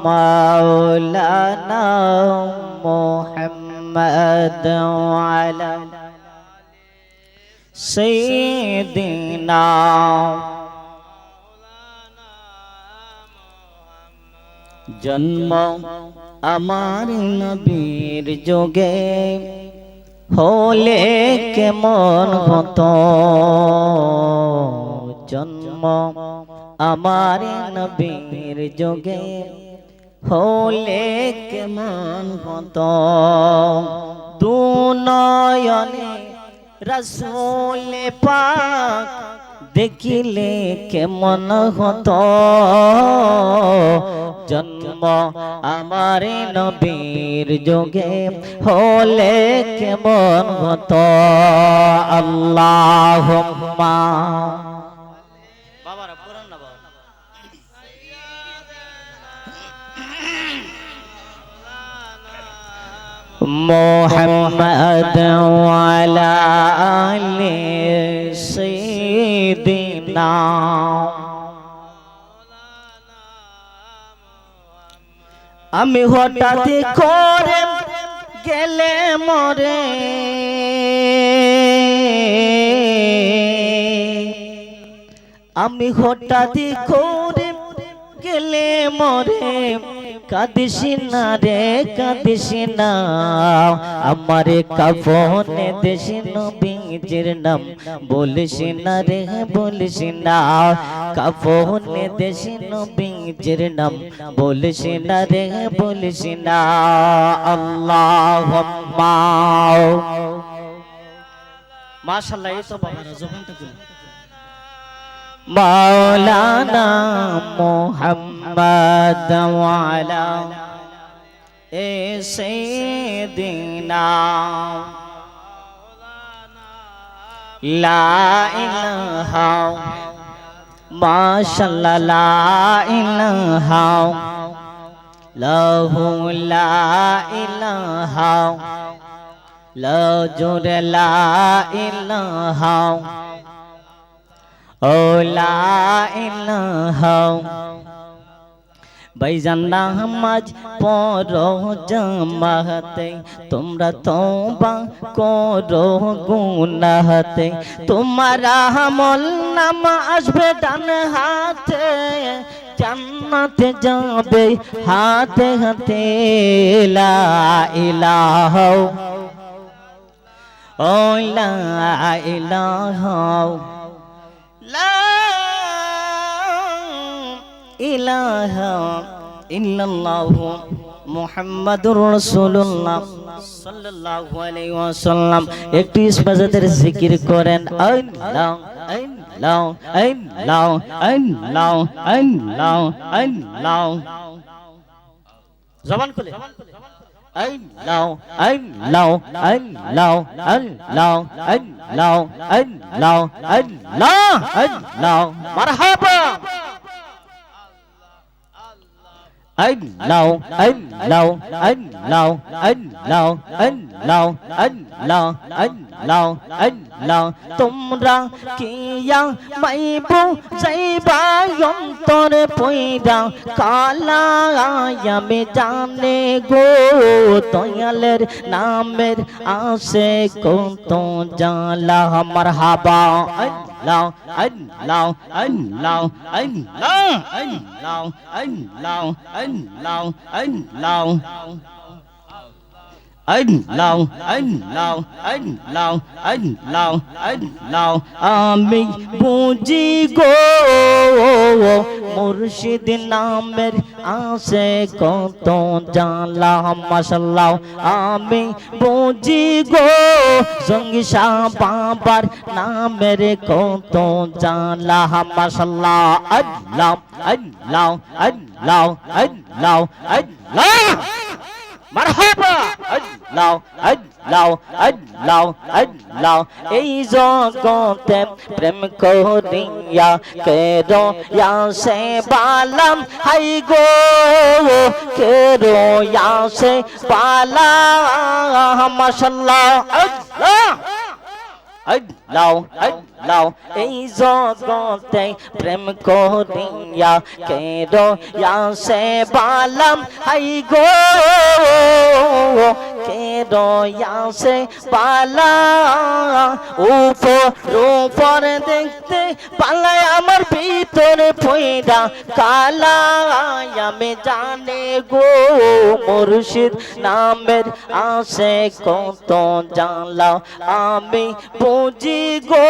مولانا محمد وعلى سيدنا জন্ম আমার নবীর যোগে হলে কেমন হতো জন্ম আমার নবীর যোগে হলে কেমন হতো দুনয়নে রাসূল পাক দেখিলে কেমন হতো জন্ম আমার নবীর যোগে হলে কেমন হতো আল্লাহুম্মা বাবারা পুরান না বাবা মুহাম্মদ ওয়ালা আলি সাইয়্যিদিনা আমি হঠাৎ করে গেলে মরে আমি হঠাৎ করে গেলে মরে কাঁদিস না রে কাঁদিস না আমারে কাফনে দেশ নবীজির নাম বলিস না রে বলিস না কাফনে দেশ নবীজির নাম বলিস না রে বলিস না আল্লাহুম্মা মাশাআল্লাহ এই তো বাবারা জবানটা খুলে مولانا محمد وعلى سيدنا لا إله ما شاء الله لا إله له لا إله لا جور لا إله ও লা ইলাহা ভাইজান নামাজ পড়ো জামাতে তোমরা তওবা করো গুনাহতে তোমার আমল নামা আসবে ডান হাতে জান্নাতে যাবে হাতে হাতে লা ইলাহা ও লা ইলাহা لا إله إلا الله محمد رسول الله صلى الله عليه وسلم একটু ইসবাজাতের জিকির করেন আল্লাহ আল্লাহ আল্লাহ আল্লাহ আল্লাহ আল্লাহ জবান খুলে আল্লাহ আল্লাহ আল্লাহ আল্লাহ আল্লাহ আল্লাহ আল্লাহ আল্লাহ মারহাবা আল্লাহ আল্লাহ আল্লাহ আল্লাহ আল্লাহ আল্লাহ আল্লাহ আল্লাহ তোমরা কিয়া মাইবু যাইবা অন্তরে পয়রা কালা আমি জানে গো দয়ালের নামের আসে কত জালা মারহাবা আল্লাহ আল্লাহ আল্লাহ আল্লাহ আল্লাহ আল্লাহ আল্লাহ আল্লাহ আল্লাহ আল্লাহ আল্লাহ আল্লাহ আল্লাহ আমি বুঝি গো মুর্শিদ নামের আসে কত জালা মাশাআল্লাহ আমি বুঝি গো সঙ্গী শাহ বাবার নামের কত জালা মাশাআল্লাহ আল্লাহ আল্লাহ আল্লাহ আল্লাহ আল্লাহ মারহাবা আল্লাহ আল্লাহ আল্লাহ আল্লাহ এই জগতে প্রেম করিয়া কেরো ইয়াসে বালাম হাই গো কেরো ইয়াসে বালা মাশাআল্লাহ আল্লাহ লাও লাও এই জগতে প্রেম করিয়া কেরো ইয়াসে বালাম হাই গো কেরো ইয়াসে বালা উপর দেখতে পালায় আমার ভিতরে পয়দা কালা আমি জানে গো মুর্শিদ নামের আসে কত জানলাও আমি বুঝি গো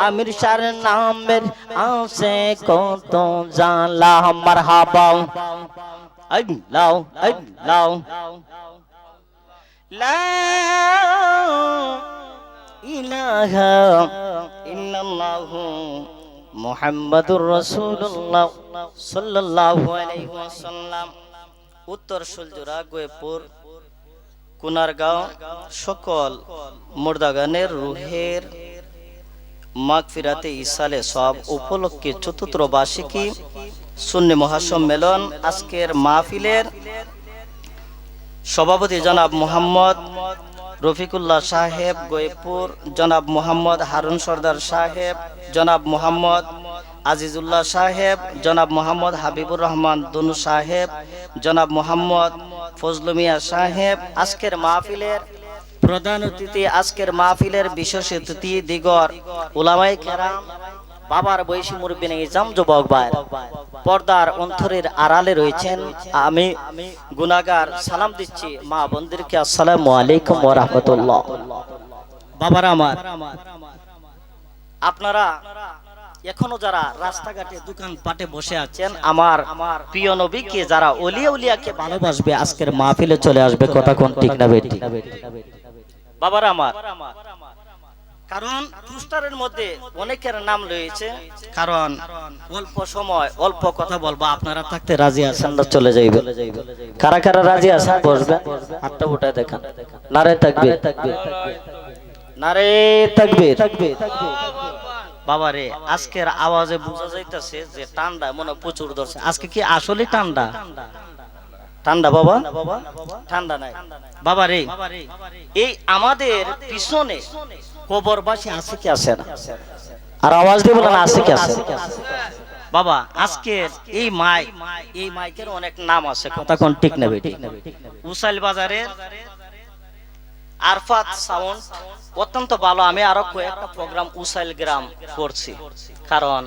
আমির শার নামের আসে কত জানলা মারহাবা লাও লাও লা ইলাহা ইল্লাল্লাহু মুহাম্মাদুর রাসূলুল্লাহ সাল্লাল্লাহু আলাইহি ওয়াসাল্লাম। উত্তর সুলজুরা গোয়েপুর কুনারগাঁও সকল মুর্দাগানের রুহের মাগফিরাতে ইসালে সব উপলক্ষে চতুর্থ বার্ষিকী সুন্নি মহাসম্মেলন আজকের মাহফিলের সভাপতি জনাব মোহাম্মদ রফিকুল্লাহ সাহেব গোয়েপুর, জনাব মোহাম্মদ হারুন সর্দার সাহেব, জনাব মোহাম্মদ আজিজুল্লাহ সাহেব, জনাব মোহাম্মদ হাবিবুর রহমান দুনু সাহেব, জনাব মোহাম্মদ ফজলু মিয়া সাহেব। আজকের মাহফিলের প্রধান অতিথি, আজকের মাহফিলের বিশেষ অতিথি দিগর উলামায়ে কেরাম, বাবার বয়সী মুরব্বী নিজাম যুবক ভাই, পর্দার অন্তরের আড়ালে রয়েছেন। আমি গুনাহগার সালাম দিচ্ছি মা বোনদেরকে, আসসালামু আলাইকুম ওয়া রাহমাতুল্লাহ। বাবারা আমার, আপনারা এখনো যারা রাস্তাঘাটে দোকান পাটে বসে আছেন, আমার প্রিয় নবীকে যারা ওলিয়া উলিয়াকে ভালোবাসবে আজকের মাহফিলে চলে আসবে, কথা কোন ঠিক না বেটি? বাবারা আমার, কারণ পুস্টারের মধ্যে অনেকের নাম রয়েছে, কারণ অল্প সময় অল্প কথা বলবো, আপনারা থাকতে রাজি আছেন না? চলে যাইবে। কারা কারা রাজি আছেন বসবেন? হাতটা উঠায় দেখান। নারে তাকবীর, নারে তাকবীর। বাবারে, আজকের আওয়াজে বোঝা যাইতেছে যে ঠান্ডা মনে প্রচুর ধরছে। আজকে কি আসলে ঠান্ডা? ঠান্ডা বাবা? ঠান্ডা নাই বাবা রে। এই আমাদের পিছনে কবরবাসী আছে কি আছে না? আর আওয়াজ দিয়ে বলেন আছে কি আছে? বাবা, আজকের এই মাইকের অনেক নাম আছে, কথা কোন ঠিক না বেটি? উসাইল বাজারের আরফাত সাউন্ড অত্যন্ত ভালো। আমি আরো কয়েকটা প্রোগ্রাম উসাইল গ্রাম করছি, কারণ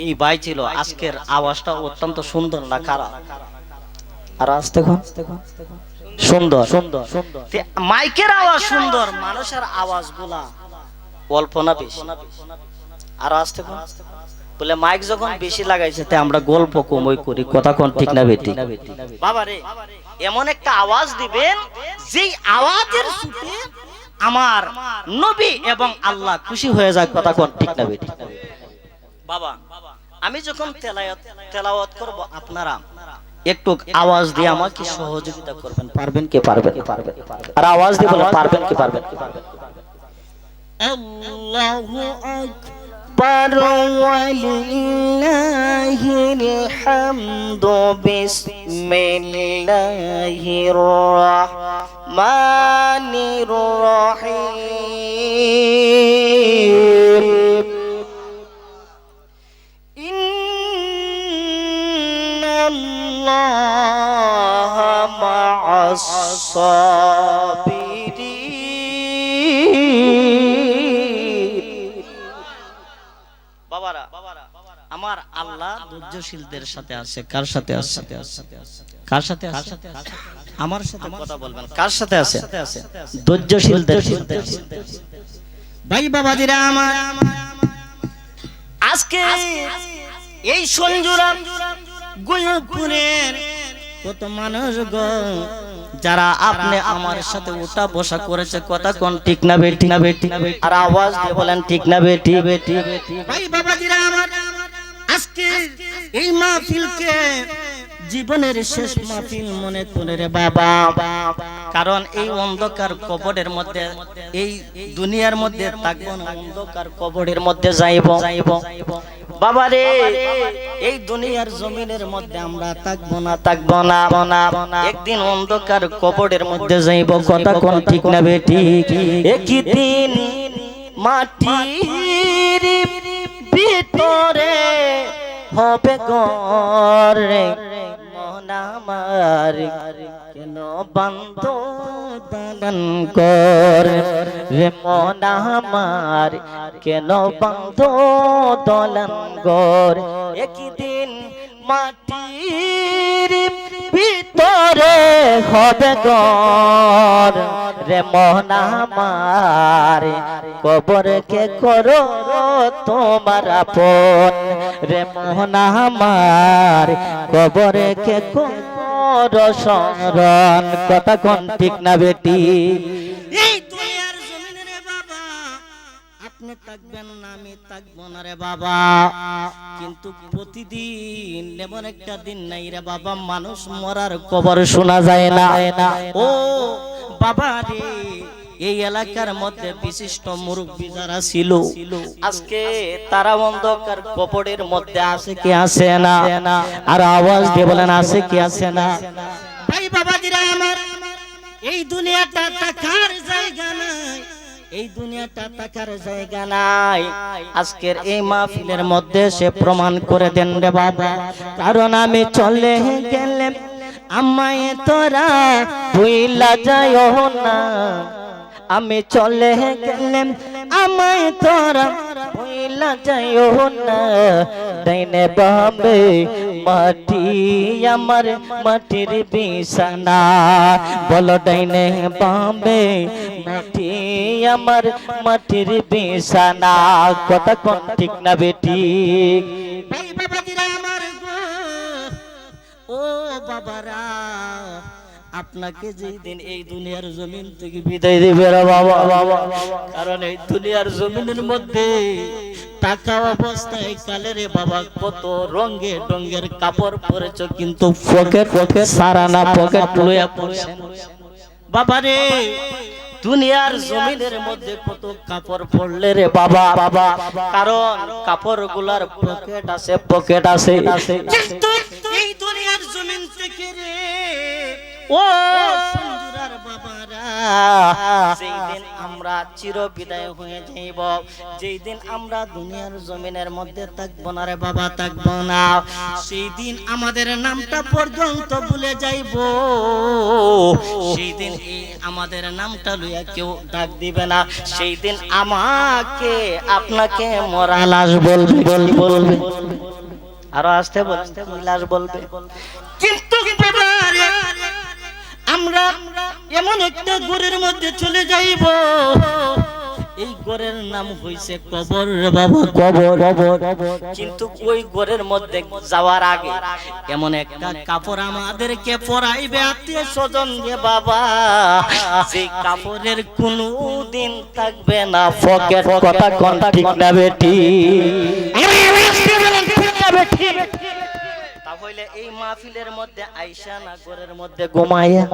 এই ভাই ছিল। আজকের আওয়াজটা অত্যন্ত সুন্দর না খারাপ? আর আসতে সুন্দর সুন্দর মাইকের আওয়াজ সুন্দর, মানুষের আওয়াজ গুলা অল্প না বেশি? আর আসতে বলে মাইক যখন বেশি লাগাইছে তে আমরা গল্প কমই করি, কথা কোন ঠিক না বেটি? বাবারে, এমন একটা আওয়াজ দিবেন যেই আওয়াজের সুরে আমার নবী এবং আল্লাহ খুশি হয়ে যায়, কথা কোন ঠিক না বেটি? বাবা, আমি যখন তেলাওয়াত করব আপনারা একটু আওয়াজ দিয়ে আমাকে সহযোগিতা করবেন, পারবেন কি পারবেন? আর আওয়াজ দিয়ে বলেন পারবেন কি পারবেন? আল্লাহু আকবার ওয়ালিল্লাহিল হামদু বিসমিল্লাহির রাহমানির রহিম। ইন্নাল্লাহা মা'আস সাবিরিন। বাবারা, আমার আল্লাহ ধৈর্যশীলদের সাথে আছে। কার সাথে আছে? কার সাথে আছে? আমার সাথে কথা বলবেন। কার সাথে আছে? ধৈর্যশীলদের সাথে। ভাই বাবাজিরা আমার, আজকে এই সঞ্জুরা গোলপুরের কত মানুষ গো, যারা আপনি আমার সাথে উঠা বসা করেছে, কথা কোন ঠিক না বেটি? না বেটি? আর আওয়াজ দিয়ে বলেন ঠিক না বেটি? বেটি ভাই বাবাজিরা আমার, আজকে এই মাহফিলকে জীবনের শেষ মাহফিল মনে করে রে বাবা, কারণ এই অন্ধকার কবরের মধ্যে, এই দুনিয়ার মধ্যে থাকবো না, অন্ধকার কবরের মধ্যে যাইব। বাবারে এই দুনিয়ার জমিনের মধ্যে আমরা থাকবো না একদিন অন্ধকার কবরের মধ্যে যাইব কথা কোন ঠিক না বেটি একই দিন মাটির ভিতরে হবে ঘরে মন আমার কেন বান্ধ দালান কর রে মন আমার কেন বান্ধ দলান কর একই দিন মাটির ভিতরে হবে ঘর রে মন আমার কবর কে করো তোমার আপন রে মন আমার কবর কে করো শরণ কথা কোন ঠিক না বেটি এই দুনিয়ার জমিনে রে বাবা আপনি থাকবেন না আমি থাকবো না রে বাবা কিন্তু প্রতিদিন এমন একটা দিন নাই রে বাবা মানুষ মরার খবর শোনা যায় না ও বাবা রে এই এলাকার মধ্যে বিশিষ্ট মুরব্বী যারা ছিল আজকে তারা অন্ধকার কবরের মধ্যে আছে কি আছে না আর আওয়াজ দিয়ে বলেন আছে কি আছে না ভাই বাবাজিরা আমার এই দুনিয়াটা থাকার জায়গা নাই এই দুনিয়াটা থাকার জায়গা নাই আজকের এই মাহফিলের মধ্যে সে প্রমাণ করে দেন রে বাবা কারণ আমি চলে গেলে আমায় তোরা ভুইলা যাইও না আমি চলে গেলে আমায় তোরা ভুইলা যাইও না ডাইনে বামে মাটি আমার মাটির বিছানা বলো ডাইনে বামে মাটি আমার মাটির বিছানা কথা কোন ঠিক না বেটি ভাই বাবাজিরা আমার ও বাবারা আপনাকে যেই দিন এই দুনিয়ার জমিন থেকে বিদায় দিবে রে বাবা কারণ এই দুনিয়ার জমিনের মধ্যে টাকা অবস্থায় কালে রে বাবা কত রঙের কাপড় পরেছো কিন্তু পকেট সারা না পকেট লইয়া পড়ছেন বাবা রে দুনিয়ার জমিনের মধ্যে কত কাপড় পরলে রে বাবা কারণ কাপড় গুলার পকেট আছে কিন্তু এই দুনিয়ার জমিন থেকে রে ও সুন্দরার বাবারা যেই দিন আমরা চির বিদায় হয়ে যাইব যেই দিন আমরা দুনিয়ার জমিনের মধ্যে থাকবো না রে বাবা থাকবো না সেই দিন আমাদের নামটা পর্যন্ত ভুলে যাইব সেই দিন আমাদের নামটা লইয়া কেউ ডাক দিবে না সেই দিন আমাকে আপনাকে মরা লাশ বলবে আরো আসতে বলতে লাশ বলবে কিন্তু আমরা এমন একটা ঘরের মধ্যে চলে যাইব এই ঘরের নাম হইছে কবর রে বাবা কবর কিন্তু ওই ঘরের মধ্যে যাওয়ার আগে এমন একটা কাপড় আমাদেরকে পরাইবে আত্মীয় স্বজন রে বাবা সেই কাপড়ের কোনো দিন থাকবে না পকেট কথা কোন ঠিক না বেটি তাহলে এই মাহফিলের মধ্যে আইসা না ঘরের মধ্যে ঘুমাইয়া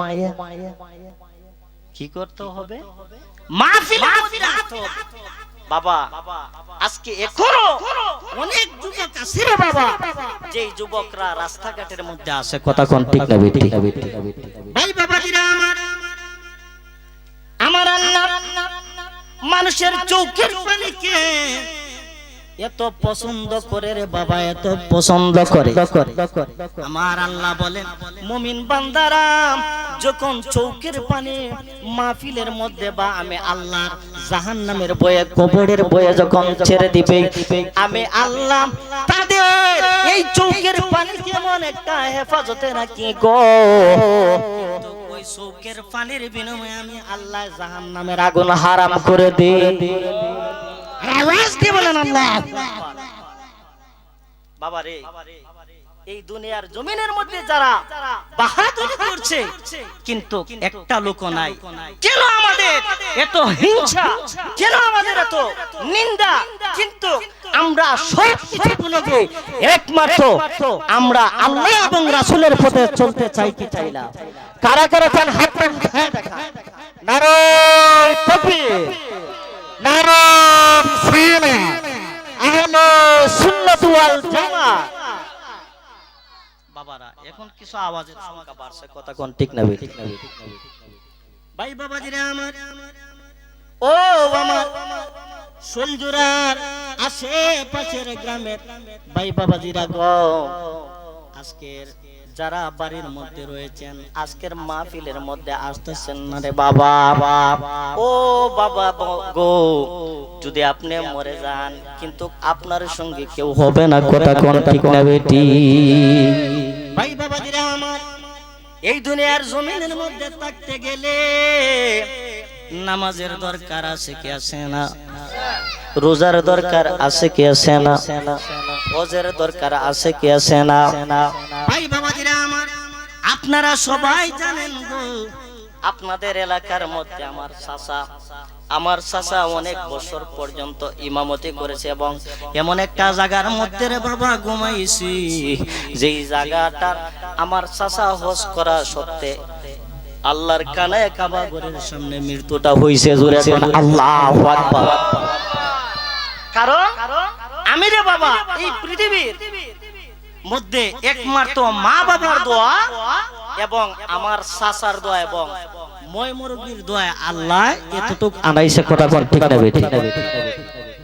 কি করতে হবে মাহফিলের মধ্যে আসতে হবে বাবা আজকে এখনো অনেক যুবক আছে রে বাবা যেই যুবকরা রাস্তাঘাটের মধ্যে আসে কথা কোন ঠিক না বেটি ভাই বাবাজিরা আমার আল্লাহ মানুষের চোখের পানিকে এত পছন্দ করে রে বাবা এত পছন্দ করে আমার আল্লাহ বলেন মুমিন বান্দারা যখন চোখের পানি মাহফিলের মধ্যে বা আমি আল্লাহর জাহান্নামের ভয়ে কবরের ভয়ে যখন ছেড়ে দিবে আমি আল্লাহ তাদের এই চোখের পানি কেমন একটা হেফাজতে রাখি গো ওই চোখের পানির বিনিময়ে আমি আল্লাহ জাহান্নামের আগুন হারাম করে দিই আওয়াজ দিয়ে বলেন আল্লাহ বাবা রে এই দুনিয়ার জমিনের মধ্যে যারা বাহাদুরি করছে কিন্তু একটা লোক নাই কেন আমাদের এত হিংসা কেন আমাদের এত নিন্দা কিন্তু আমরা সব কিছুগুলোকে একমাত্র আমরা আল্লাহ এবং রাসূলের পথে চলতে চাই কি চাই না কারা কারা চান হাত উঠায় দেখা নারায়ে তাকবীর নারায়ে সিনা আহলে সুন্নাত ওয়াল জামাত। বাবারা এখন কিছু আওয়াজের সংখ্যা বাড়ছে, কথা কোন ঠিক না ঠিক না ভাই বাবাজিরা আমার, ও আমার সলজুরার আশেপাশের গ্রামের ভাই বাবাজিরা গো, আজকের যারা বাড়ির মধ্যে রয়েছেন আজকের মাহফিলের মধ্যে আসতেছেন না রে বাবা, ও বাবা গো, যদি আপনি মরে যান কিন্তু আপনার সঙ্গে কেউ হবে না, কথা কোন ঠিক না বেটি ভাই বাবাজিরা আমার। এই দুনিয়ার জমিনের মধ্যে থাকতে গেলে নামাজের দরকার আছে কি আছে না, রোজার দরকার আছে কি আছে না, হজের দরকার আছে কি আছে না। ভাই বাবাজিরা আমার, আপনারা সবাই জানেন গো, আপনাদের এলাকার মধ্যে আমার চাচা অনেক বছর পর্যন্ত ইমামতি করেছে এবং এমন একটা জায়গার মধ্যে রে বাবা ঘুমাইছি, যেই জায়গাটার আমার চাচা হজ করা সত্ত্বে আল্লাহর কানায় কাবা ঘরের সামনে মৃত্যুটা হইছে, জোরে আল্লাহু আকবার। কারণ আমি রে বাবা এই পৃথিবীর মধ্যে একমাত্র মা বাবার দোয়া এবং আমার চাচার দোয়া এবং মই মুরব্বির দোয়া আল্লাহ এতটুকু আনাইছে, কথা কোন ঠিক না বেটি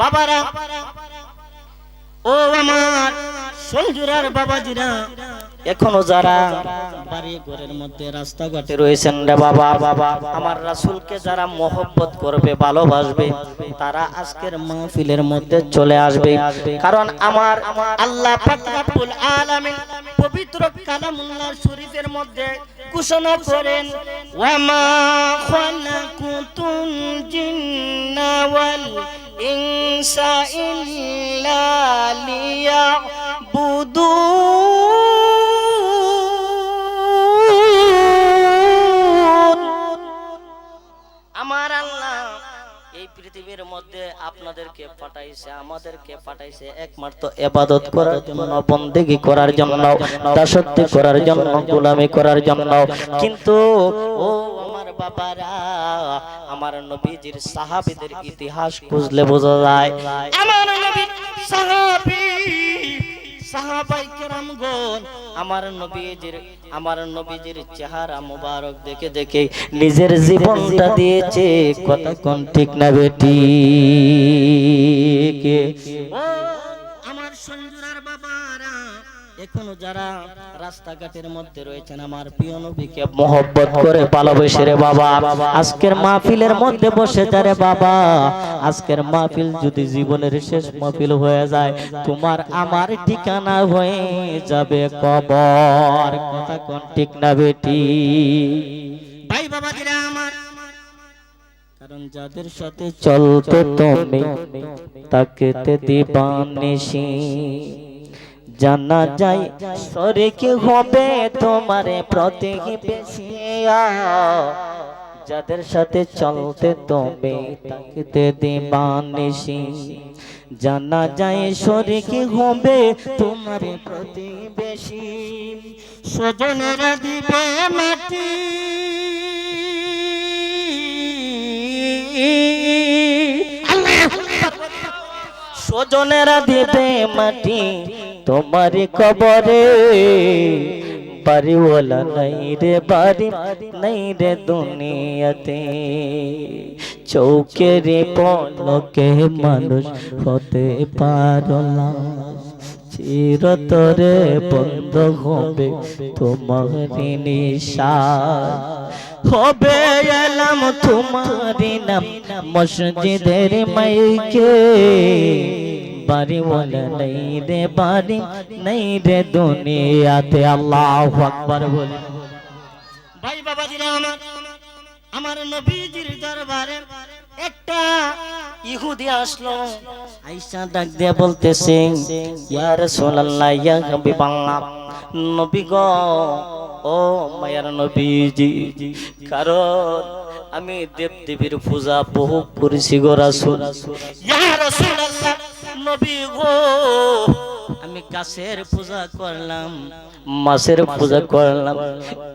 বাবারা। ও আমার সঞ্জুরার বাবাজিরা, এখনো যারা বাড়ি ঘরের মধ্যে রাস্তাঘাটে রয়েছেন রে বাবা, আমার রাসূলকে যারা মহব্বত করবে ভালোবাসবে তারা আজকের মাহফিলের মধ্যে চলে আসবে। কারণ আমার আল্লাহ পাক রব্বুল আলামিন পবিত্র কালামুল্লাহ শরীফের মধ্যে ঘোষণা করেন, ওয়া মা খালাকুতুল জিন্না ওয়াল ইনসা ইল্লা লিয়াবুদুন। আমার আল্লাহ এই পৃথিবীর মধ্যে আপনাদেরকে পাঠাইছে, আমাদেরকে পাঠাইছে একমাত্র ইবাদত করার জন্য, বন্দেগী করার জন্য, দাসত্ব করার জন্য, গোলামি করার জন্য। কিন্তু ও আমার বাবারা, আমার নবীজির সাহাবীদের ইতিহাস খুঁজলে বোঝা যায়, আমার নবীর সাহাবায়ে কেরামগণ আমার নবীজির চেহারা মুবারক দেখে দেখে নিজের জীবনটা দিয়েছে, কথা কোন ঠিক না বেটি কে আমার সঞ্জুরার বাবারা, এখনো যারা রাস্তাঘাটের মধ্যে রয়েছেন আমার প্রিয় নবীকে মহব্বত করে ভালোবেসে রে বাবা, আজকের মাহফিলের মধ্যে বসে যারে বাবা, আজকের মাহফিল যদি জীবনের শেষ মাহফিল হয়ে যায়, তোমার আমার ঠিকানা হয়ে যাবে কবর, কথা কোন ঠিক না বেটি ভাই বাবাজিরা আমার। কারণ যাদের সাথে চলতে তুমি তাকে দিবানিশি, জানা যায় শরীক হবে তোমার প্রতিবেশী, যাদের সাথে চলতে তুমি তাকে দিবানিশি, জানা যায় শরীক হবে তোমার প্রতিবেশী, স্বজনেরা দিবে মাটি, স্বজনেরা দিবে মাটি তোমার কবরে, বাড়িওয়ালা নাই রে বাড়ি নাই রে দুনিয়াতে, চৌকের পলকে মানুষ হতে পারো না, চিরতরে বন্ধ হবে তোমার নিশান, হবে এলাম তোমার নাম মসজিদের মাইকে, বাড়িওয়ালা নেই রে বাড়ি নেই রে দুনিয়াতে, আল্লাহু আকবার বলে। ভাই বাবাজিরা আমার নবীজির দরবারে একটা ইহুদি আসলো, আয়েশা ডাক দিয়ে বলতেছে, ইয়া রাসূলুল্লাহ ইয়া হাবিবাল্লাহ, নবী গো, ও মায়ার নবীজি, কারণ আমি দেব দেবীর পূজা বহু করেছি গো রাসূল। ইয়া রাসূলুল্লাহ, নবী গো আমি গাছের পূজা করলাম, মাছের পূজা করলাম,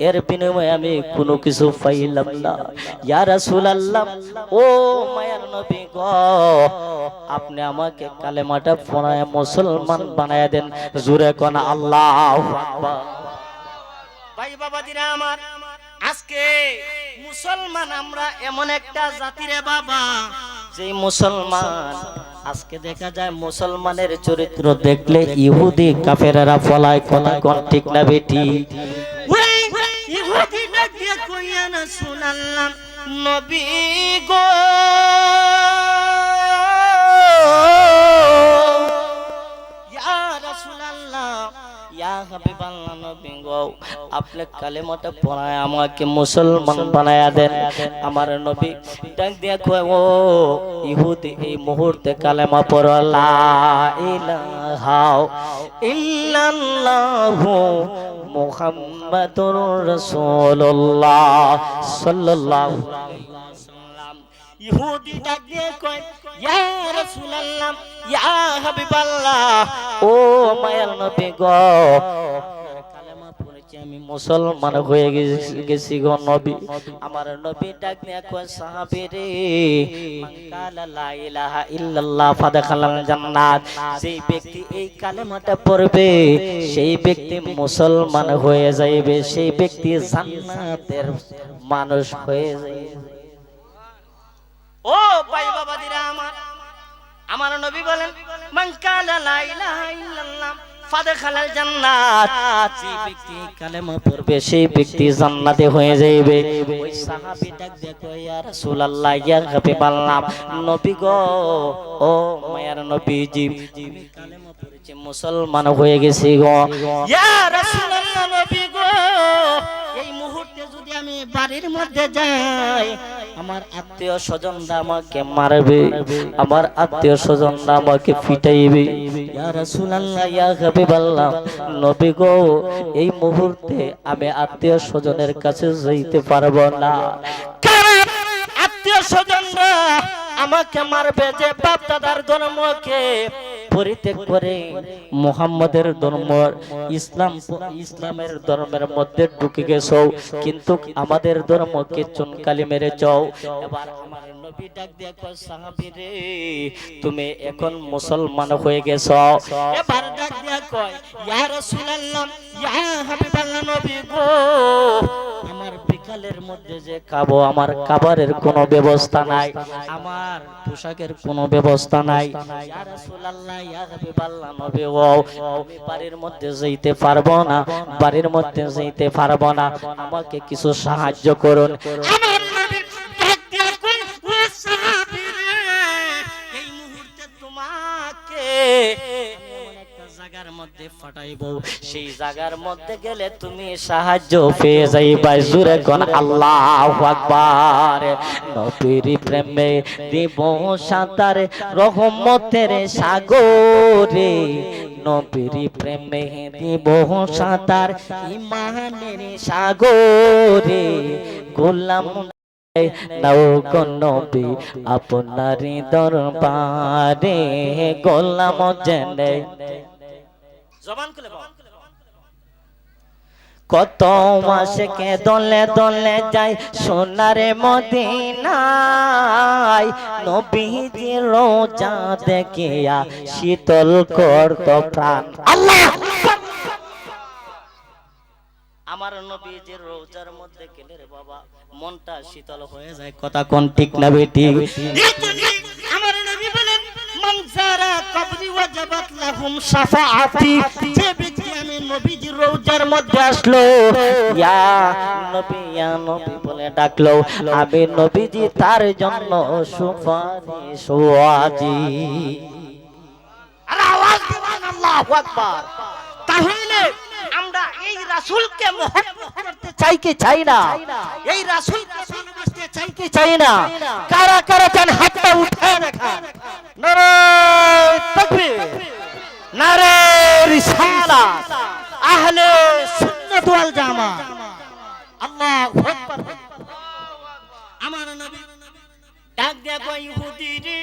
এর বিনিময়ে আমি কোনো কিছু পাইলাম না। ইয়া রাসূলুল্লাহ, ও মায়ার নবী গো, আপনি আমাকে কালেমাটা পড়ায় মুসলমান বানায় দেন। জোরে কোন আল্লাহু আকবার। ভাই বাবাজিরা আমার, আজকে মুসলমান আমরা এমন একটা জাতি রে বাবা, যে মুসলমান আজকে দেখা যায় মুসলমানের চরিত্র দেখলে ইহুদি কাফেররা ফলায়। কথা কোন ঠিক না বেটি? ইহুদি ডাক দিয়ে কইয়া না শুনাল্লাম, নবী গো ইয়া রাসূলুল্লাহ, ইয়া হাবিবাল্লাহ, নবী গো আপনি কালেমাটা পড়ায় আমাকে মুসলমান বানায়া দেন। আমার নবী ডাক দিয়া কয়, ও ইহুদি এই মুহূর্তে কালেমা পড়ো, লা ইলাহা ইল্লাল্লাহু মুহাম্মাদুর রাসূলুল্লাহ সাল্লাল্লাহু আলাইহি ওয়াসাল্লাম। ইহুদি ডাক দিয়ে কয়, ইয়া রাসূলুল্লাহ, ইয়া হাবিবাল্লাহ, ও মায়ার নবী গো কালেমা পড়েছি আমি মুসলমান হয়ে গেছি গো নবী। আমার নবী ডাক দিয়ে কয়, সাহাবীরে মান কালা লা ইলাহা ইল্লাল্লাহ ফাদাখালাল জান্নাত, যেই ব্যক্তি এই কালেমাটা পড়বে সেই ব্যক্তি মুসলমান হয়ে যাইবে, সেই ব্যক্তি জান্নাতের মানুষ হয়ে যাইবে। ও ভাই বাবাজিরা আমার, আমার নবী বলেন, মান কালা লা ইলাহা ইল্লাল্লাহ ফাদাখালাল জান্নাত, যে ব্যক্তি কালেমা পড়বে সেই ব্যক্তি জান্নাতে হয়ে যাবে। ওই সাহাবী ডাক দেখো, ইয়া রাসূলুল্লাহ, ইয়া হাবিবাল্লাহ, নবী গো, ও মায়ার নবীজি আমি কালেমা পড়েছি মুসলমান হয়ে গেছি গো। ইয়া রাসূলুল্লাহ, নবী গো এই মুহূর্তে যদি আমি বাড়ির মধ্যে যাই, আমার আত্মীয় স্বজনরা আমাকে মারবে, আমার আত্মীয় স্বজনরা আমাকে পিটাইবে। ইয়া রাসূলুল্লাহ, ইয়া হাবিবাল্লাহ, নবী গো এই মুহূর্তে আমি আত্মীয় স্বজনের কাছে যাইতে পারবো না, কারণ আত্মীয় স্বজনরা আমাকে মারবে যে বাপ দাদার ধর্মকে পরিত্যাগ করে মুহাম্মাদের ধর্ম ইসলামের ধর্মের মধ্যে ঢুকে গেছো, কিন্তু আমাদের ধর্মকে চুনকালি মেরেছ। এবার আমার নবী ডাক দিয়ে কয়, সাহাবীরে তুমি এখন মুসলমান হয়ে গেছো। এবার ডাক দিয়ে কয়, ইয়া রাসূলুল্লাহ, ইয়া হাবিবাল্লাহ, নবী গো আমার বিকালের মধ্যে যে খাবো, আমার খাবারের কোনো ব্যবস্থা নাই, আমার পোশাকের কোনো ব্যবস্থা নাই। ইয়া রাসূলুল্লাহ, ইয়া হাবিবাল্লাহ, নবী গো আমি বাড়ির মধ্যে যাইতে পারবো না, বাড়ির মধ্যে যাইতে পারবো না, আমাকে কিছু সাহায্য করুন। আমার নবী ডাক দিয়ে কয়, ও সাহাবীরে এই মুহূর্তে তোমাকে জায়গার মধ্যে ফাটাইবো, সেই জায়গার মধ্যে গেলে তুমি সাহায্য পেয়ে যাইবা। জোরে কোন আল্লাহু আকবার। নবীর প্রেমে দিব সাঁতার রহমতের সাগরে, নবীর প্রেমে দিব সাঁতার ইমানের সাগরে, গোলাম নাও গো নবী আপনারই দরবারে, গোলাম জেনে জবান খুলে বল। কত আশিকে দলে দলে যায় সোনার মদিনায়, নবীজির রোজা দেখিয়া শীতল করত প্রাণ। আল্লাহ আমার নবীজির রোজার মধ্যে গেলে রে বাবা মনটা শীতল হয়ে যায়। কথা কোন ঠিক না বেটি? আমার নবী বলেন, মান যারা কবরি ওয়াজাবাত লাহুম শাফাআতি, যে ব্যক্তি আমি নবীজির রোজার মধ্যে আসলো, ইয়া নবী বলে ডাকলো, আমি নবীজি তার জন্য সুপারিশ ওয়াজি। আরে আওয়াজ দিবেন আল্লাহু আকবার। তাহলে আমরা এই রাসূলকে মহব্বত করতে চাই কি চাই না? এই রাসূলকে ভালোবাসতে চাই কি চাই না? কারা কারা চান হাতটা উঠায় রাখেন। নারে তাকবীর, নারে রিসালাত, আহলে সুন্নাত ওয়াল জামাত। আল্লাহু আকবার। আমার নবী ডাক দেয়া কয়, ইহুদি রে,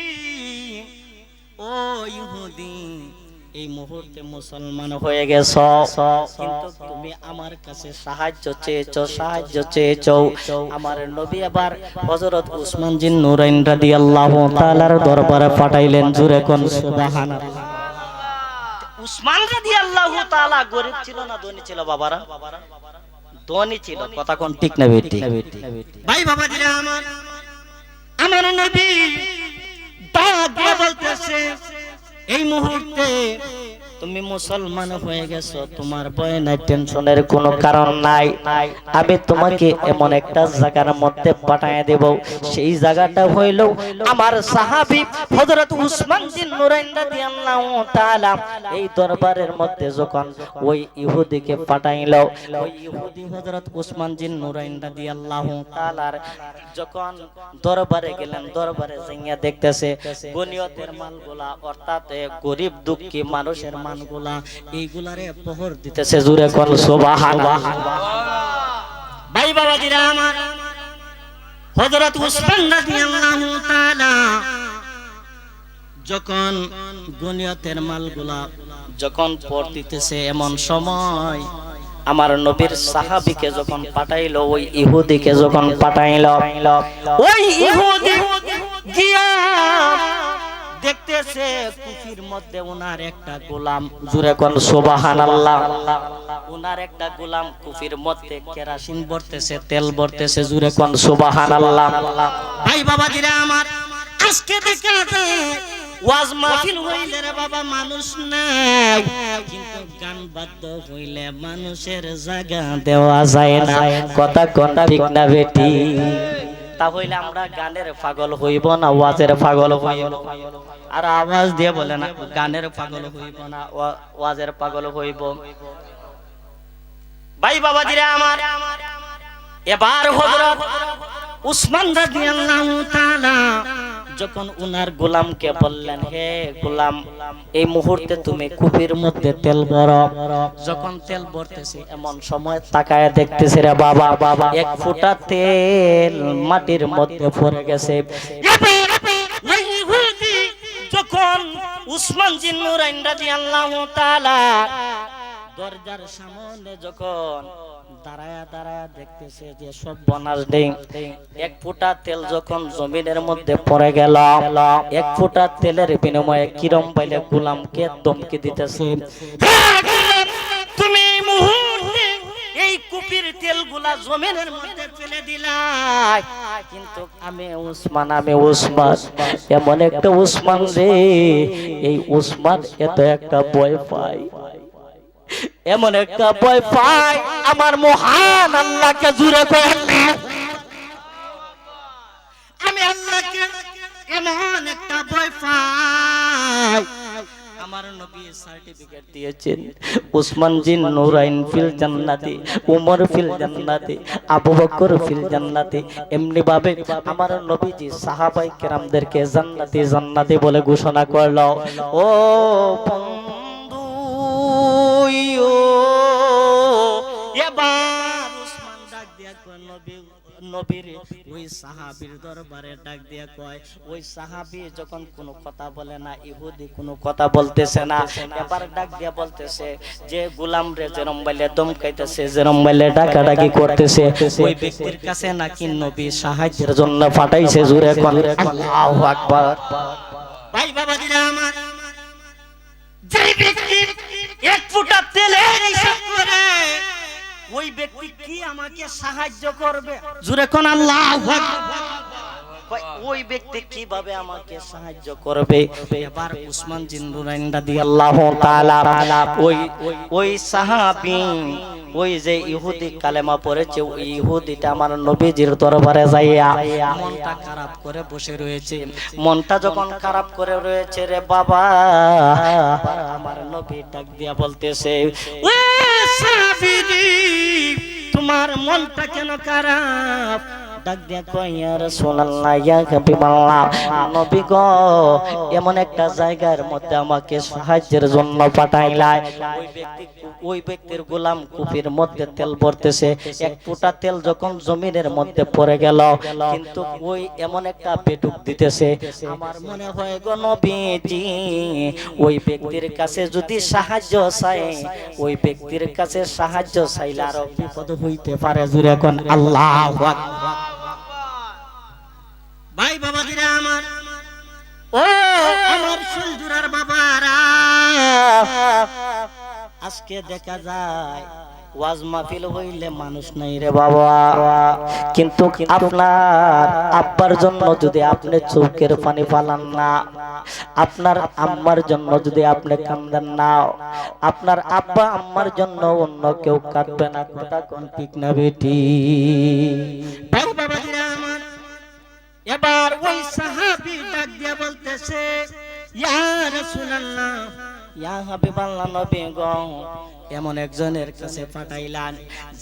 ও ইহুদি এই মুহূর্তে মুসলমান হয়ে গেছো, কিন্তু তুমি আমার কাছে সাহায্য চেয়েছো। আমার নবী আবার হযরত উসমান জিন নুরাইন রাদিয়াল্লাহু তাআলার দরবারে পাঠাইলেন। জোরে কোন সুবহানাল্লাহ। উসমান রাদিয়াল্লাহু তাআলা গরীব ছিল না ধনী ছিল বাবারা? ধনী ছিল। কথা কোন ঠিক না বেটি? ভাই বাবা দিরা আমার নবী ডাক দিয়ে বলতেছে, এই মুহূর্তে তুমি মুসলমান হয়ে গেছো, তোমার ভয় নাই, টেনশনের কোনো কারণ নাই। আমি তোমাকে এমন একটা জায়গার মধ্যে পাঠিয়ে দেব, সেই জায়গাটা হইল আমার সাহাবী হযরত উসমান বিন নুরাইন রাদিয়াল্লাহু তাআলা এই দরবারের মধ্যে যখন ওই ইহুদিকে পাঠাইলো, ওই ইহুদি হযরত উসমান বিন নুরাইন রাদিয়াল্লাহু তাআলার যখন দরবারে গেলেন, দরবারে যাইয়া দেখতেছে গনিয়তের মালগুলা, অর্থাৎ গরিব দুঃখী মানুষের মালগুলা, এইগুলারে প্রহর দিতেছে। জোরে কোন সুবহানাল্লাহ। ভাই বাবা দিরা আমার, হযরত উসমান রাদিয়াল্লাহু তাআলা যখন গনিয়তের মালগুলা যখন পর দিতেছে, এমন সময় আমার নবীর সাহাবীকে যখন পাঠাইলো, ওই ইহুদিকে যখন পাঠাইলো, ওই ইহুদি গিয়া দেখতেছে কুফির মধ্যে ওনার একটা গোলাম। জোরে কোন সুবহানাল্লাহ। ওনার একটা গোলাম কুফির মধ্যে কেরাসিন ভরতেছে, তেল ভরতেছে। জোরে কোন সুবহানাল্লাহ। ভাই বাবা দিরা আমার, আজকে দেখে ওয়াজ মাহফিল হইলে রে বাবা মানুষ নাই, কিন্তু গান বাদ্য হইলে মানুষের জায়গা দেওয়া যায় না। কথা কোন ঠিক না বেটি? তাহলে আমরা গানের পাগল হইব না ওয়াজের পাগল হইব? আর আওয়াজ দিয়ে বলে না, গানের পাগল হইব না ওয়াজের পাগল হইব? ভাই বাবা দিরা আমার, এবার হযরত উসমান রাদিয়াল্লাহু তাআলা যখন উনার গোলামকে বললেন, হে গোলাম, এই মুহূর্তে তুমি কূপের মধ্যে তেল ভরো। যখন তেল ভরতেছে, এমন সময় তাকায় দেখতেছে রে বাবা, এক ফোঁটা তেল মাটির মধ্যে পড়ে গেছে। যখন উসমান জিন নুরাইন রাদিয়াল্লাহু তাআলা দরজার সামনে যখন দাঁড়ায়া দেখতেছে যে সব বনাস দেই, এক ফোঁটা তেল যখন জমিনের মধ্যে পড়ে গেল, এক ফোঁটা তেলের বিনিময়ে কিরম পাইলে গোলামকে ধমকি দিতেছে, তুমি মুহূর্তে এই কুপির তেলগুলা জমিনের মধ্যে ফেলে দিলা, কিন্তু আমি উসমান এমন একটা উসমান রে, এই উসমান এত একটা ভয় পায়, এমন একটা ভয় পায় আমার মহান আল্লাহকে। জুড়ে করেন না, আমি আল্লাহকে এমন একটা ভয় পাই। আমার নবী সার্টিফিকেট দিয়েছেন, উসমান জিন নুরাইন ফিল জান্নাতি, উমর ফিল জান্নাতি, আবু বকর ফিল জান্নাতি। এমনি ভাবে আমার নবীজি সাহাবায়ে কেরামদেরকে জান্নাতি বলে ঘোষণা করলো। ও এবার উসমান ডাক দিয়া কয়, নবীর ওই সাহাবীর দরবারে ডাক দিয়া কয়, ওই সাহাবী যখন কোনো কথা বলে না, ইহুদি কোনো কথা বলতেছে না, এবার ডাক দিয়া বলতেছে যে গোলাম রে যেরম বাইলে দমকাইতেছে, যেরম বাইলে ডাকাডাকি করতেছে, ওই ব্যক্তির কাছে নাকি নবী সাহায্যের জন্য পাঠাইছে। জোরে কোন আল্লাহু আকবার। ভাই বাবা দিরা আমার, যে ব্যক্তি এক ফোঁটা তেলের হিসাব করে, ওই ব্যক্তি কি আমাকে সাহায্য করবে? জোরে কোন আল্লাহু আকবার। ওই ব্যক্তি কিভাবে আমাকে সাহায্য করবে? এবার উসমান জিন নুরাইন রাদিয়াল্লাহু তাআলা ওই সাহাবী, ওই যে ইহুদি কালেমা পড়েছে, ওই ইহুদিটা আমার নবীজির দরবারে যাইয়া মনটা খারাপ করে বসে রয়েছে। মনটা যখন খারাপ করে রয়েছে রে বাবা, আমার নবী ডাক দিয়া বলতেছে, তোমার মনটা কেন খারাপ? ডাক দিয়া কয় ইয়া রাসূলুল্লাহ ইয়া হাবিবাল্লাহ, নবী গো এমন একটা জায়গার মধ্যে আমাকে সাহায্যের জন্য পাঠাইলাই। ওই ব্যক্তির গোলাম কূপের মধ্যে তেল ভরতেছে, এক ফোঁটা তেল যখন জমিনের মধ্যে পড়ে গেল, কিন্তু ওই এমন একটা পেটুক দিতেছে। আমার মনে হয় গো নবীজি ওই ব্যক্তির কাছে যদি সাহায্য চাই, ওই ব্যক্তির কাছে সাহায্য চাইলে আরো বিপদ হইতে পারে। জুড়ে এখন আল্লাহু আকবার। ভাই বাবাজিরা আমার, ও আমার সুন্দরার বাবারা, আজকে দেখা যায় ওয়াজ মাহফিল হইলে মানুষ নাই রে বাবা, কিন্তু আপনার আব্বার জন্য যদি আপনি চোখের পানি ফালান না, আপনার আম্মার জন্য যদি আপনি কান্দেন না, আপনার আব্বা আম্মার জন্য অন্য কেউ কাঁদবে না। কথা কোন ঠিক না বেটি? ভাই বাবাজিরা আমার, এবার ওই সাহাবী ডাক দিয়া বলতেছে ইয়া রাসূলুল্লাহ ইয়া হাবিবাল্লাহ, নবী গো এমন একজনের কাছে পাঠাইলাম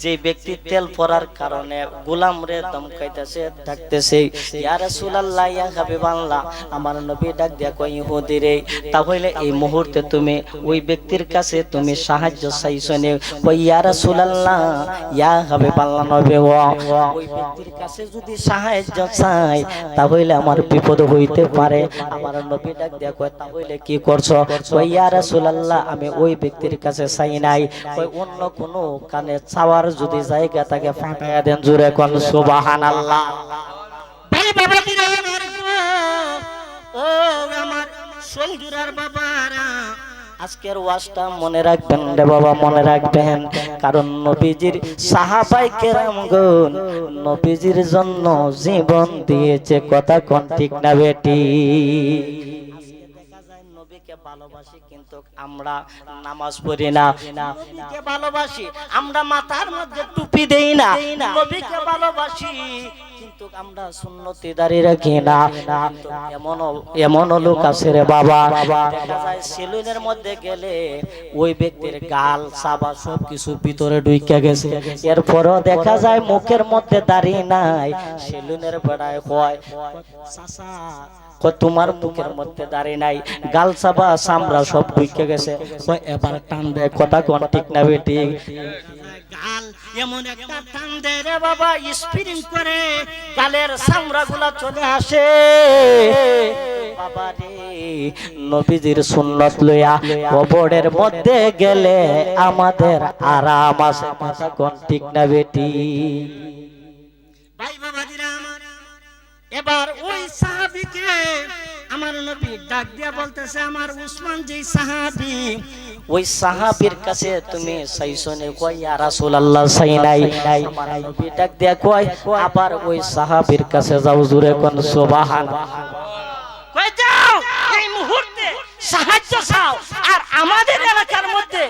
যে ব্যক্তি তেল পড়ার কারণে গোলাম রে ধমকাইতেছে, ডাকতেছে ইয়া রাসূলুল্লাহ ইয়া হাবিবাল্লাহ। আমার নবী ডাক দিয়া কই ইহুদি রে, তাহলে এই মুহূর্তে তুমি ওই ব্যক্তির কাছে তুমি সাহায্য চাইছো নে? কই ইয়া রাসূলুল্লাহ ইয়া হাবিবাল্লাহ, নবী গো ওই ব্যক্তির কাছে যদি সাহায্য চাই তাহলে আমার বিপদ হইতে পারে। আমার নবী ডাক দিয়া কয় তাহলে কি করছো? কই ইয়া রাসূলুল্লাহ আমি ওই ব্যক্তির কাছে চাই নাই, কই অন্য কোন কানে চাওয়ার যদি জায়গা থাকে ফাটায়া দেন। জোরে কোন সুবহানাল্লাহ। ভাই বাবাজিরা আমার, ও আমার সঞ্জুরার বাবারা, আজকের ওয়াজটা মনে রাখবেন রে বাবা, মনে রাখবেন, কারণ নবীজির সাহাবায়ে কেরামগণ নবীজির জন্য জীবন দিয়েছে। কথা কোন ঠিক না বেটি? নবীকে ভালোবাসি কিন্তু আমরা নামাজ পড়ি না, নবীকে ভালোবাসি আমরা মাথার মধ্যে টুপি দেই না, নবীকে ভালোবাসি কিন্তু আমরা সুন্নতি দাঁড়িয়ে রাখি না। এমন লোক আছে রে বাবা, দেখা যায় সেলুনের মধ্যে গেলে ওই ব্যক্তির গাল সাবা সব কিছু ভিতরে ঢুকে গেছে, এরপরও দেখা যায় মুখের মধ্যে দাঁড়িয়ে নাই। সেলুনের বেড়ায় হয় চাচা তোমার মুখের মধ্যে দাঁড়িয়ে নাই, গাল সাবা চামড়া সব ঢুকে গেছে, এবার টান দেয়। কথা কোন ঠিক না বেটি? গাল এমন একটা টান দেয় রে বাবা, স্পিরিং করে গালের চামড়া গুলা চলে আসে। বাবা রে, নবীজির সুন্নত লইয়া কবরের মধ্যে গেলে আমাদের আরাম আছে। কথা কোন ঠিক না বেটি? ভাই বাবাজিরা আমার, এবার ওই সাহাবীকে আমার নবী ডাক দিয়া বলতেছে আমার উসমান যেই সাহাবী, ওই সাহাবীর কাছে তুমি চাইছো নে? কই ইয়া রাসূলুল্লাহ চাই নাই। আমার নবী ডাক দিয়া কয় আবার ওই সাহাবীর কাছে যাও। জোরে কোন সুবহানাল্লাহ। কই যাও এই মুহূর্তে সাহায্য চাও। আর আমাদের এলাকার মধ্যে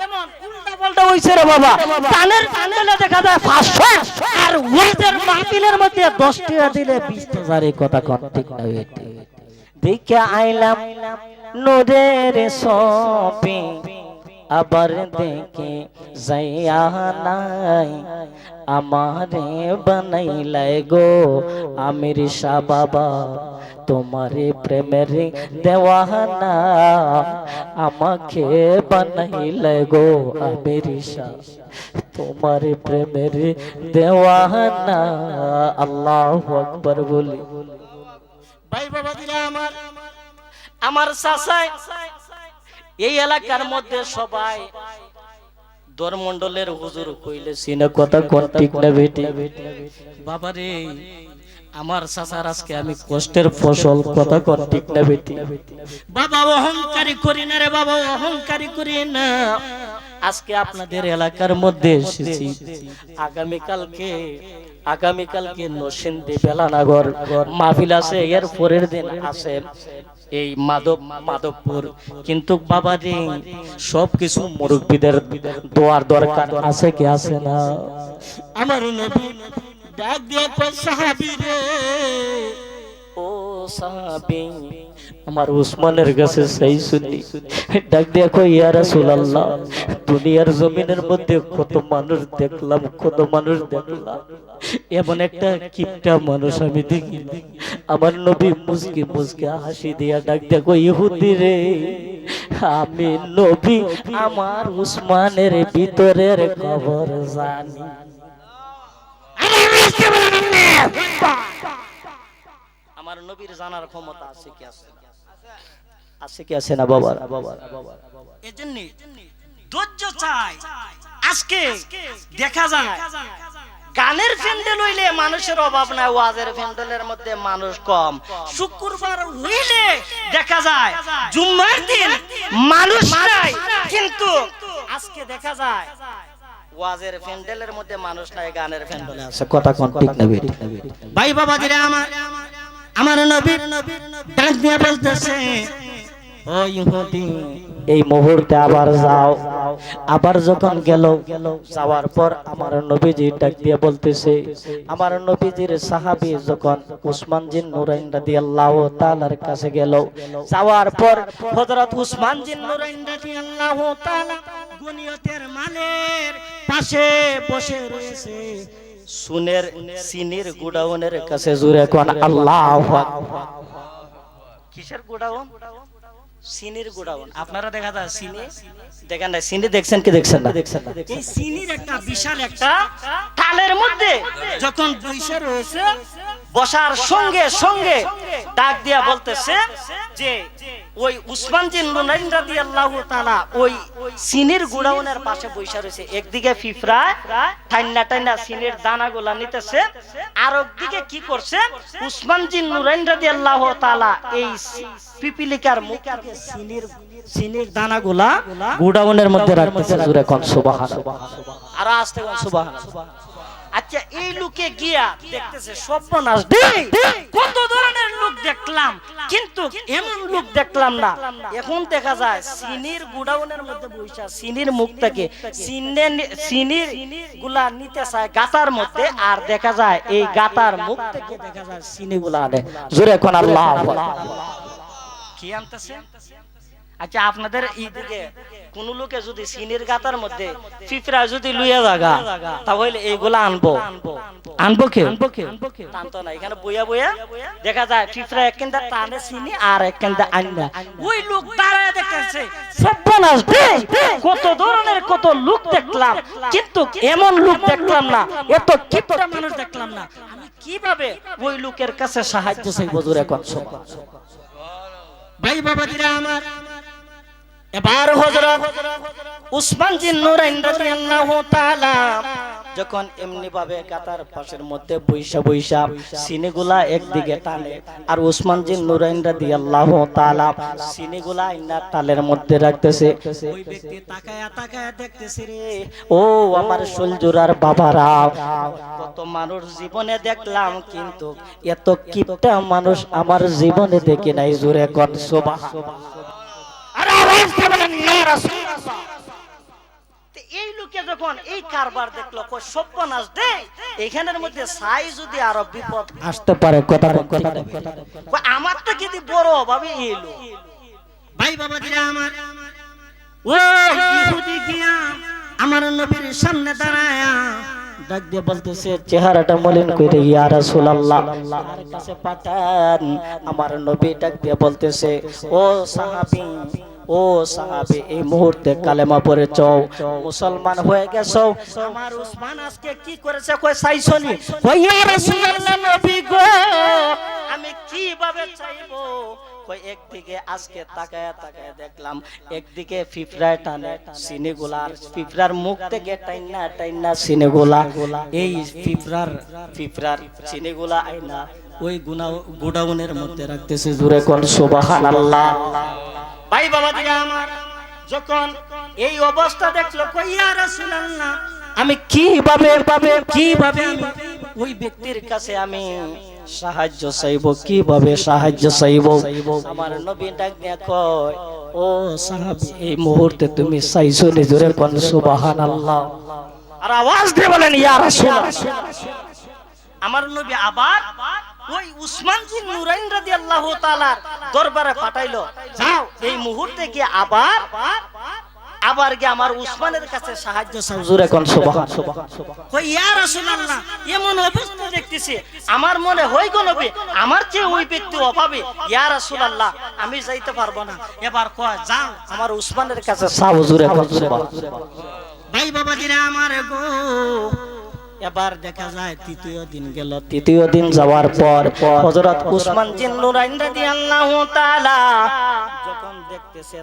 এমন উল্টা পাল্টা হইছে রে বাবা, কানের কান্দলে দেখা যায় 500, আর ওয়াজের মাহফিলের মধ্যে 10 টাকা দিলে 20,000। কথা কোন ঠিক না বেটি? দেখে আইলাম নূরের সপে, আবার দেখে যাইয়া নাই, আমারে বানাইলাই গো আমির শাহ বাবা, তোমারে প্রেমের দেওয়ানা, আমাকে বানাইলাই গো আমির শাহ, তোমারে প্রেমের দেওয়ানা। আল্লাহু আকবার বলি। ভাই বাবাজিরা আমার, আমার চাচাই এই এলাকার মধ্যে সবাই দরমন্ডলের হুজুর কইলে সিনে। কথা কোন ঠিক না বেটি? বাবারে, আমার চাচার আজকে আমি কষ্টের ফসল। কথা কোন ঠিক না বেটি? বাবা অহংকারী করি না রে বাবা, অহংকারী করি না। আজকে আপনাদের এলাকার মধ্যে এসেছি, আগামীকালকে নরসিংদী বেলানগর মাহফিল আছে, এর পরের দিন আছে এই মাধবপুর। কিন্তু বাবা রে, সবকিছু মুরব্বীদের দোয়ার দরকার আছে কি আছে না? আমার নবী ডাক দিয়া কয় সাহাবী রে, ও সাহাবী আমার উসমানের কাছে সেই শুনি ডাক দিয়া কই ইয়া রাসূলুল্লাহ দুনিয়ার জমিনের মধ্যে কত মানুষ দেখলাম এমন একটা কিপটা মানুষ আমি দেখি আমার নবী মুস্কি মুস্কি হাসি দিয়া ডাক দিয়া কই ইহুদি রে আমি নবী আমার উসমানের ভিতরের খবর জানি আমার নবীর জানার ক্ষমতা আছে কি আছে না? আছে কি আছে না বাবা এজন্য ধৈর্য চাই। আজকে দেখা যায় গানের প্যান্ডেল হইলে মানুষের অভাব নাই, ওয়াজের প্যান্ডেলের মধ্যে মানুষ কম। শুক্রবার হইলে দেখা যায় জুম্মার দিন মানুষ নাই, কিন্তু আজকে দেখা যায় ওয়াজের প্যান্ডেলের মধ্যে মানুষ নাই, গানের প্যান্ডেলে আছে। কথা কোন ঠিক না বেটি ভাই বাবা দিরা আমার নবী ডাক দিয়ে বলতেছে ও ইহুদি এই মুহূর্তে আবার যাও। আবার যখন গেল যাওয়ার পর আমার নবীজি ডাক দিয়ে বলতেছে, আমার নবীজির সাহাবী যখন উসমান জিন নুরাইন রাদিয়াল্লাহু তাআলার কাছে গেল, যাওয়ার পর হযরত উসমান জিন নুরাইন রাদিয়াল্লাহু তাআলা গনিয়তের মালের পাশে বসে রয়েছে, সুনের সিনির গুডাউনের কাছে। জোরে কোন আল্লাহু আকবার। কিসের গুডাউন? সিনির গুডাউন। আপনারা দেখা যায় সিনি দেখেন না? সিনি দেখছেন কি দেখছেন না? এই সিনির একটা বিশাল একটা টালের মধ্যে যখন বসে রয়েছে, বসার সঙ্গে সঙ্গে ডাক দিয়া বলতেছে যে ওই উসমান জিন নুরাইন রাদিয়াল্লাহু তাআলা ওই সিনির গুডাউনের পাশে বসে রয়েছে। একদিকে ফিফরা টাইনা টাইনা সিনির দানাগুলা নিতেছে, আর একদিকে কি করছে উসমান জিন নুরাইন রাদিয়াল্লাহু তাআলা এই পিপিলিকার মুখ থেকে সিনির দানাগুলা গুডাউনের মধ্যে রাখতেছে। জোরে কোন সুবহানাল্লাহ। আর আস্তে কোন সুবহানাল্লাহ। আচ্ছা, এই লোকে গিয়া দেখতেছে সর্বনাশ রে, কত ধরনের লোক দেখলাম, কিন্তু এমন লোক দেখলাম না। এখন দেখা যায় সিনির গুডাউনের মধ্যে বইসা সিনির মুখ থেকে সিনির গুলা নিতে চায় গাতার মধ্যে, আর দেখা যায় এই গাতার মুখ থেকে দেখা যায় সিনি গুলা আনে। জোরে কোন আল্লাহু আকবার। কি আনতেছে? আচ্ছা, আপনাদের এইদিকে কোন লোকে যদি সিনির গাতার মধ্যে ফিফরা যদি লুইয়া জায়গা, তাহলে এইগুলা আনবো কে? টানতো না। এখানে বইয়া বইয়া দেখা যায় ফিফরা এক কেন্দা টানে সিনি আর এক কেন্দা আন্না। ওই লোক দাঁড়ায় দেখতেছে সর্বনাশ রে, কত ধরনের কত লোক দেখলাম, কিন্তু এমন লোক দেখলাম না, এত কিপটা মানুষ দেখলাম না। আমি কিভাবে ওই লোকের কাছে সাহায্য চাইবো? জোরে কোন সুবহানাল্লাহ। ভাই বাবা দিরা আমার, এবার হযরত উসমান জিন নুরাইন রাদিয়াল্লাহু তাআলা যখন এমনি ভাবে কাতার পাশের মধ্যে বইসা সিনেগুলা একদিকে টানে, আর উসমান জিন নুরাইন রাদিয়াল্লাহু তাআলা সিনেগুলা ইনার তালের মধ্যে রাখতেছে। ওই ব্যক্তি তাকায়া তাকায়া দেখতেছে রে, ও আমার শোলজোড়ার বাবারা, কত মানুষ জীবনে দেখলাম, কিন্তু এত কিপটা মানুষ আমার জীবনে দেখি নাই। জোরে কোন সুবহানাল্লাহ। আর আওয়াজ দিয়ে বলেন ইয়া রাসূলুল্লাহ। এই লোকে যখন এই কারবার দেখলো, কই সর্বনাশ দে, এখানের মধ্যে সাই যদি আরো বিপদ আসতে পারে। কথা কই আমার তো কি বড় ভাবে এলো। ভাই বাবা দিরা আমার, ও ইহুদি গিয়া আমার নবীর সামনে দাঁড়ায়া ডাক দিয়ে বলতেছে, চেহারাটা মলিন কইরে ইয়া রাসূলুল্লাহ আমার কাছে পাঠান। আমার নবী ডাক দিয়ে বলতেছে, ও সাহাবী, ও সাহাবী, এই মুহূর্তে কালেমা পড়েছো, মুসলমান হয়ে গেছো। আমার উসমান আজকে কি করেছে কই চাইছনি? কই ইয়া রাসূলুল্লাহ নবী গো, আমি কিভাবে চাইবো? কই একদিকে আজকে তাকায়া তাকায়া দেখলাম, একদিকে ফিফরায় টানে সিনেগুলা, আর ফিফরার মুখ থেকে টাইনা টাইনা সিনেগুলা, এই ফিফরার সিনেগুলা আইনা ওই গোডাউনের মধ্যে রাখতেছে। জোরে কোন সুবহানাল্লাহ। ভাই বাবা দিরা আমার, যখন এই অবস্থা দেখলো, কই ইয়া রাসূলুল্লাহ, আমি কিভাবে আমি ওই ব্যক্তির কাছে আমি সাহায্য চাইবো, কিভাবে সাহায্য চাইবো? আমার নবী ডাক দিয়া কয়, ও সাহাবী, এই মুহূর্তে তুমি চাইছো নি? জোরে কোন সুবহানাল্লাহ। আর আওয়াজ দিয়ে বলেন ইয়া রাসূলুল্লাহ। আমার নবী আবার ওই উসমান বিন নুরাইন রাদিয়াল্লাহু তাআলার দরবারে পাঠাইলো, যাও এই মুহূর্তে গিয়ে আবার গিয়ে আমার উসমানের কাছে সাহায্য চাও। জোরে কোন সুবহান। কই ইয়া রাসূলুল্লাহ, এমন অবস্থা দেখতেছি, আমার মনে হয় গো নবী আমার চেয়ে ওই ব্যক্তি অভাবে, ইয়া রাসূলুল্লাহ আমি যাইতে পারবো না। এবার কয় যাও আমার উসমানের কাছে চাও। জোরে কোন সুবহান। ভাই বাবা দিরা আমার গো, এবার দেখা যায় তৃতীয় দিন গেল। তৃতীয় দিন যাওয়ার পর হযরত উসমান বিন নুরাইন রাদিয়াল্লাহু তাআলা যখন দেখতেছে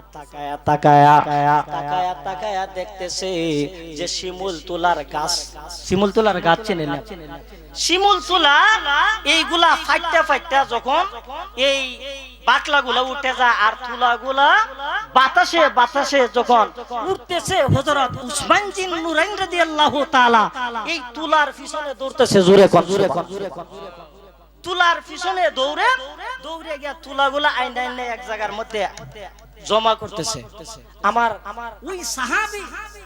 তাকায়া দেখতেছে যে শিমুল তুলার গাছ চেনেন না? শিমুল তুলা এইগুলা ফাইটটা যখন এই বাকলাগুলা উঠে যায় আর তুলাগুলা বাতাসে যখন উঠতেছে, হযরত উসমান বিন নুরাইন রাদিয়াল্লাহু তাআলা এই তুলার পিছনে দৌড়তেছে। জোরে কোন সুবহান। তুলার পিছনে দৌড়ে গিয়া তুলাগুলা আইনা এক জায়গার মধ্যে জমা করতেছে। আমার ওই সাহাবী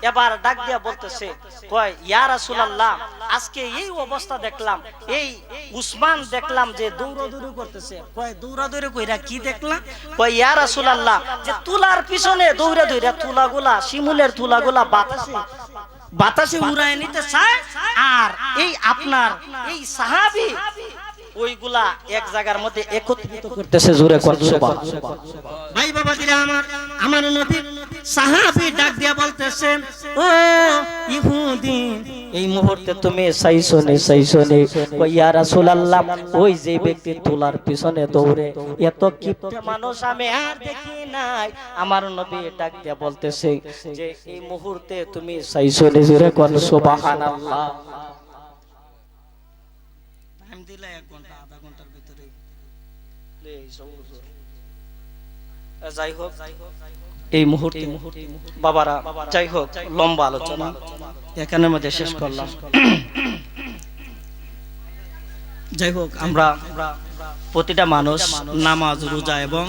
এবার ডাক দিয়া বলতেছে, কয় ইয়া রাসূলুল্লাহ আজকে এই অবস্থা দেখলাম, এই উসমান দেখলাম যে দৌড়াদৌড়ি করতেছে। কয় দৌড়াদৌড়ি কইরা কি দেখলাম? কয় ইয়া রাসূলুল্লাহ যে তুলার পিছনে দৌড়ে তুলাগুলা, শিমুলের তুলাগুলা বাতাসে উড়ায় নিতে চায়, আর এই আপনার এই সাহাবী ওইগুলা এক জায়গার মধ্যে একত্রিত করতেছে। জোরে কোন সুবহান। ভাই বাবা দিরা আমার নবী সাহাবী ডাক দিয়া বলতেছে, ও ইহুদি এই মুহূর্তে তুমি চাইছো নে কই ইয়া রাসূলুল্লাহ ওই যে ব্যক্তি তুলার পিছনে দৌড়ে, এত কিপটে মানুষ আমি আর দেখি নাই। আমার নবী ডাক দিয়া বলতেছে যে এই মুহূর্তে তুমি চাইছো নে। জোরে কোন সুবহানাল্লাহ। টাইম দিলে 1 ঘন্টা আধা ঘন্টার ভিতরে যাই হোক এই মুহূর্তে বাবারা, যাই হোক লম্বা আলোচনা এখানের মধ্যে শেষ করলাম। যাই হোক আমরা প্রতিটা মানুষ নামাজ রোজা এবং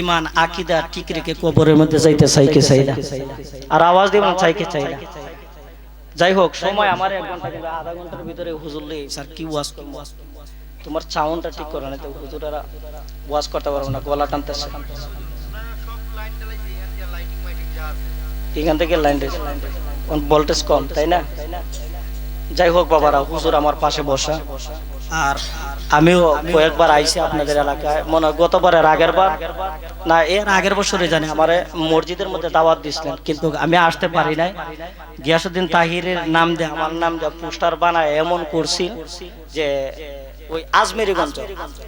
ঈমান আকীদা ঠিক রেখে কবরের মধ্যে যাইতে চাই না, আর আওয়াজ দিবেন চাই না। যাই হোক সময় আমার 1 ঘন্টা কিংবা আধা ঘন্টার ভিতরে হুজুর লে স্যার কি ওয়াজ করব, তোমার সাউন্ডটা ঠিক করে না তো হুজুরেরা ওয়াজ করতে পারবো না, গলা টানতেছে। এখান থেকে লাইন ভোল্টেজ কম, তাই না? যাই হোক বাবারা, হুজুর আমার পাশে বসা, আর আমিও কয়েকবার আইছি আপনাদের এলাকায়, মনে হয় গতবারের আগের বার না এর আগের বছরে জানি আমারে মসজিদের মধ্যে দাওয়াত দিছিলেন, কিন্তু আমি আসতে পারি নাই। গিয়াসউদ্দিন তাহিরের নাম দিয়ে আমার নাম দিয়ে পোস্টার বানায় এমন করছি যে ওই আজমেরিগঞ্জ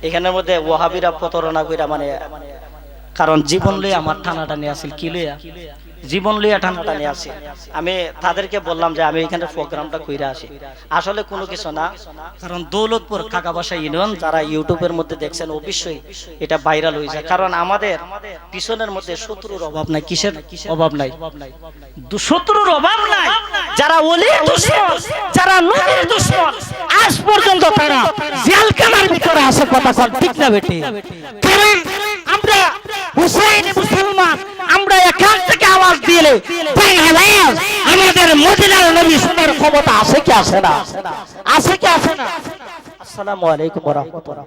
এখানের মধ্যে ওয়াহাবিরা প্রতারণা কইরা, মানে কারণ জীবন লইয়া আমার টানাটানি আছিল, কি লইয়া জীবন লইয়া টানাটানি আছে। আমি তাদেরকে বললাম যে আমি এখানে প্রোগ্রামটা কইরা আসি, আসলে কোনো কিছু না, কারণ দৌলতপুর কাকাবাসা ইউনিয়ন যারা ইউটিউবের মধ্যে দেখছেন অবশ্যই এটা ভাইরাল হয়ে যায়, কারণ আমাদের পিছনের মধ্যে শত্রুর অভাব নাই। কিসের অভাব নাই? শত্রুর অভাব নাই। যারা ওলির দুশমন, যারা নবীর দুশমন, আজ পর্যন্ত তারা জেলখানার ভিতরে আছে। কথা কল ঠিক না বেটি? কারণ আমরা হুসাইন মুসলমান, আমরা এখান থেকে আওয়াজ দিলে আমাদের মদিনার নবী শোনার ক্ষমতা আছে কি আসে না? আছে কি আসে না? আসসালামু আলাইকুম ওয়া রাহমাতুল্লাহ।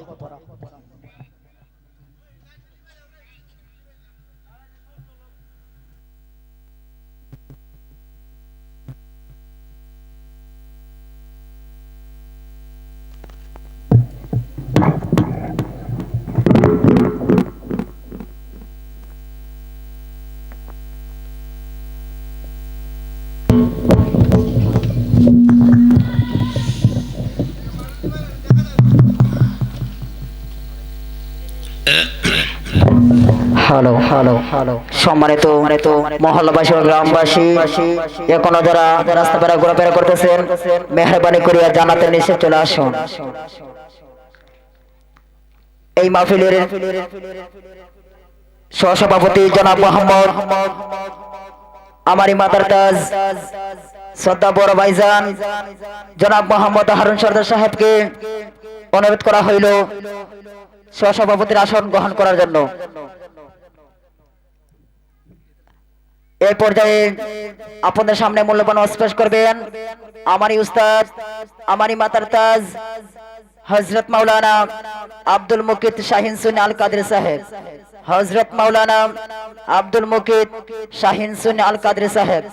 হ্যালো সম্মানিত মহল্লাবাসী ও গ্রামবাসী, এখনো যারা রাস্তা পেরা ঘোরাফেরা করতেছেন মেহরবানি করিয়া জান্নাতের নিচে চলে আসুন। এই মাহফিলের সহসভাপতি জনাব মোহাম্মদ আমারই মাতার তাজ শ্রদ্ধা বড় ভাইজান জনাব মোহাম্মদ হারুন সরদার সাহেবকে অনুরোধ করা হইল সহসভাপতির আসন গ্রহণ করার জন্য। এই পর্যায়ে আপনাদের সামনে মূল্যবান ওয়াজ পেশ করবেন আমারই উস্তাদ, আমারই মাতার তাজ হযরত মাওলানা আব্দুল মুকিত শাহিন সুন্নি আল কাদরি সাহেব, হযরত মাওলানা আব্দুল মুকিত শাহিন সুন্নি আল কাদরি সাহেব।